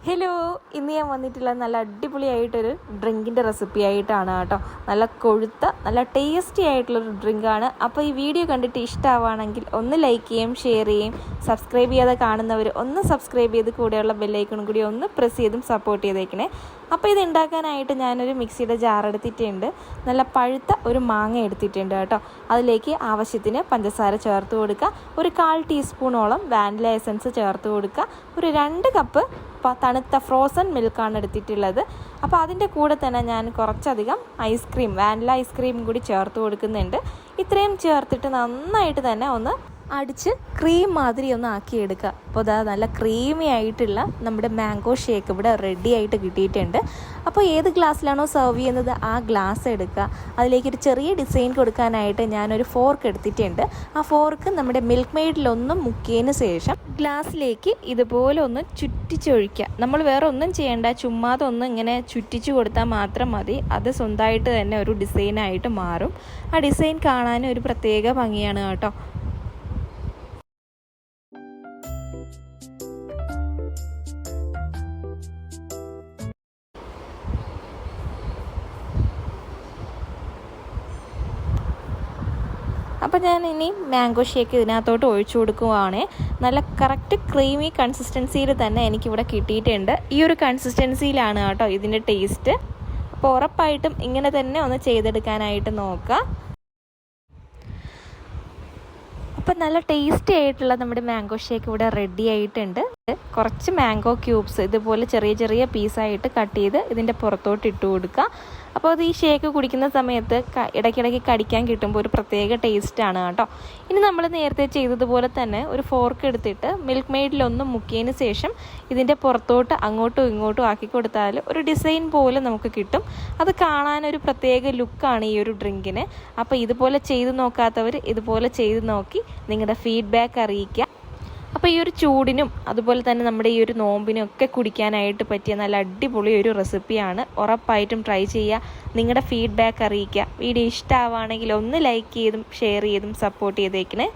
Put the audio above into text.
Hello, ഇന്ന് ഞാൻ വന്നിട്ടുള്ള നല്ല അടിപൊളിയായിട്ടൊരു ഡ്രിങ്കിൻ്റെ റെസിപ്പി ആയിട്ടാണ് കേട്ടോ. നല്ല കൊഴുത്ത നല്ല ടേസ്റ്റി ആയിട്ടുള്ളൊരു ഡ്രിങ്കാണ്. അപ്പോൾ ഈ വീഡിയോ കണ്ടിട്ട് ഇഷ്ടമാവുകയാണെങ്കിൽ ഒന്ന് ലൈക്ക് ചെയ്യും, ഷെയർ ചെയ്യും. സബ്സ്ക്രൈബ് ചെയ്യാതെ കാണുന്നവർ ഒന്ന് സബ്സ്ക്രൈബ് ചെയ്ത് കൂടെയുള്ള ബെല്ലൈക്കണും കൂടി ഒന്ന് പ്രസ് ചെയ്തും സപ്പോർട്ട് ചെയ്തേക്കണേ. അപ്പോൾ ഇത് ഉണ്ടാക്കാനായിട്ട് ഞാനൊരു മിക്സിയുടെ ജാർ എടുത്തിട്ടുണ്ട്. നല്ല പഴുത്ത ഒരു മാങ്ങ എടുത്തിട്ടുണ്ട് കേട്ടോ. അതിലേക്ക് ആവശ്യത്തിന് പഞ്ചസാര ചേർത്ത് കൊടുക്കുക. ഒരു 1/4 ടീസ്പൂണോളം വാനില എസൻസ് ചേർത്ത് കൊടുക്കുക. ഒരു 2 കപ്പ് തണുത്ത ഫ്രോസൺ മിൽക്കാണ് എടുത്തിട്ടുള്ളത്. അപ്പോൾ അതിൻ്റെ കൂടെ തന്നെ ഞാൻ കുറച്ചധികം ഐസ്ക്രീം, വാനില ഐസ്ക്രീം കൂടി ചേർത്ത് കൊടുക്കുന്നുണ്ട്. ഇത്രയും ചേർത്തിട്ട് നന്നായിട്ട് തന്നെ ഒന്ന് അടിച്ച് ക്രീം മാതിരി ഒന്ന് ആക്കിയെടുക്കുക. അപ്പോൾ അതാ നല്ല ക്രീമി ആയിട്ടുള്ള നമ്മുടെ മാംഗോ ഷേക്ക് ഇവിടെ റെഡി ആയിട്ട് കിട്ടിയിട്ടുണ്ട്. അപ്പോൾ ഏത് ഗ്ലാസ്സിലാണോ സെർവ് ചെയ്യുന്നത് ആ ഗ്ലാസ് എടുക്കുക. അതിലേക്കൊരു ചെറിയ ഡിസൈൻ കൊടുക്കാനായിട്ട് ഞാനൊരു ഫോർക്ക് എടുത്തിട്ടുണ്ട്. ആ ഫോർക്ക് നമ്മുടെ മിൽക്ക് മെയ്ഡിലൊന്നും മുക്കിയതിന് ശേഷം ഗ്ലാസ്സിലേക്ക് ഇതുപോലെ ഒന്ന് ചുറ്റിച്ചൊഴിക്കുക. നമ്മൾ വേറെ ഒന്നും ചെയ്യേണ്ട, ചുമ്മാതെ ഒന്ന് ഇങ്ങനെ ചുറ്റിച്ചു കൊടുത്താൽ മാത്രം മതി. അത് സ്വന്തമായിട്ട് തന്നെ ഒരു ഡിസൈനായിട്ട് മാറും. ആ ഡിസൈൻ കാണാൻ ഒരു പ്രത്യേക ഭംഗിയാണ് കേട്ടോ. അപ്പോൾ ഞാൻ ഇനി മാംഗോ ഷേക്ക് ഇതിനകത്തോട്ട് ഒഴിച്ചു കൊടുക്കുവാണ്. നല്ല കറക്റ്റ് ക്രീമി കൺസിസ്റ്റൻസിയിൽ തന്നെ എനിക്കിവിടെ കിട്ടിയിട്ടുണ്ട്. ഈ ഒരു കൺസിസ്റ്റൻസിയിലാണ് കേട്ടോ ഇതിൻ്റെ ടേസ്റ്റ്. അപ്പോൾ ഉറപ്പായിട്ടും ഇങ്ങനെ തന്നെ ഒന്ന് ചെയ്തെടുക്കാനായിട്ട് നോക്കുക. അപ്പം നല്ല ടേസ്റ്റി ആയിട്ടുള്ള നമ്മുടെ മാംഗോ ഷേക്ക് ഇവിടെ റെഡി ആയിട്ടുണ്ട്. കുറച്ച് മാംഗോ ക്യൂബ്സ് ഇതുപോലെ ചെറിയ ചെറിയ പീസായിട്ട് കട്ട് ചെയ്ത് ഇതിൻ്റെ പുറത്തോട്ട് ഇട്ട് കൊടുക്കുക. അപ്പോൾ അത് ഈ ഷേക്ക് കുടിക്കുന്ന സമയത്ത് ഇടയ്ക്കിടയ്ക്ക് കടിക്കാൻ കിട്ടുമ്പോൾ ഒരു പ്രത്യേക ടേസ്റ്റാണ് കേട്ടോ. ഇനി നമ്മൾ നേരത്തെ ചെയ്തതുപോലെ തന്നെ ഒരു ഫോർക്ക് എടുത്തിട്ട് മിൽക്ക് മെയ്ഡിലൊന്നും മുക്കിയതിന് ശേഷം ഇതിൻ്റെ പുറത്തോട്ട് അങ്ങോട്ടും ഇങ്ങോട്ടും ആക്കി കൊടുത്താൽ ഒരു ഡിസൈൻ പോലെ നമുക്ക് കിട്ടും. അത് കാണാനൊരു പ്രത്യേക ലുക്കാണ് ഈ ഒരു ഡ്രിങ്കിന്. അപ്പോൾ ഇതുപോലെ ചെയ്ത് നോക്കാത്തവർ ഇതുപോലെ ചെയ്ത് നോക്കി നിങ്ങളുടെ ഫീഡ്ബാക്ക് അറിയിക്കുക. അപ്പോൾ ഈ ഒരു ചൂടിനും അതുപോലെ തന്നെ നമ്മുടെ ഈ ഒരു നോമ്പിനും ഒക്കെ കുടിക്കാനായിട്ട് പറ്റിയ നല്ല അടിപൊളി ഒരു റെസിപ്പിയാണ്. ഉറപ്പായിട്ടും ട്രൈ ചെയ്യുക. നിങ്ങളുടെ ഫീഡ്ബാക്ക് അറിയിക്കുക. വീഡിയോ ഇഷ്ടമാവുകയാണെങ്കിൽ ഒന്ന് ലൈക്ക് ചെയ്തും ഷെയർ ചെയ്തും സപ്പോർട്ട് ചെയ്തേക്കണേ.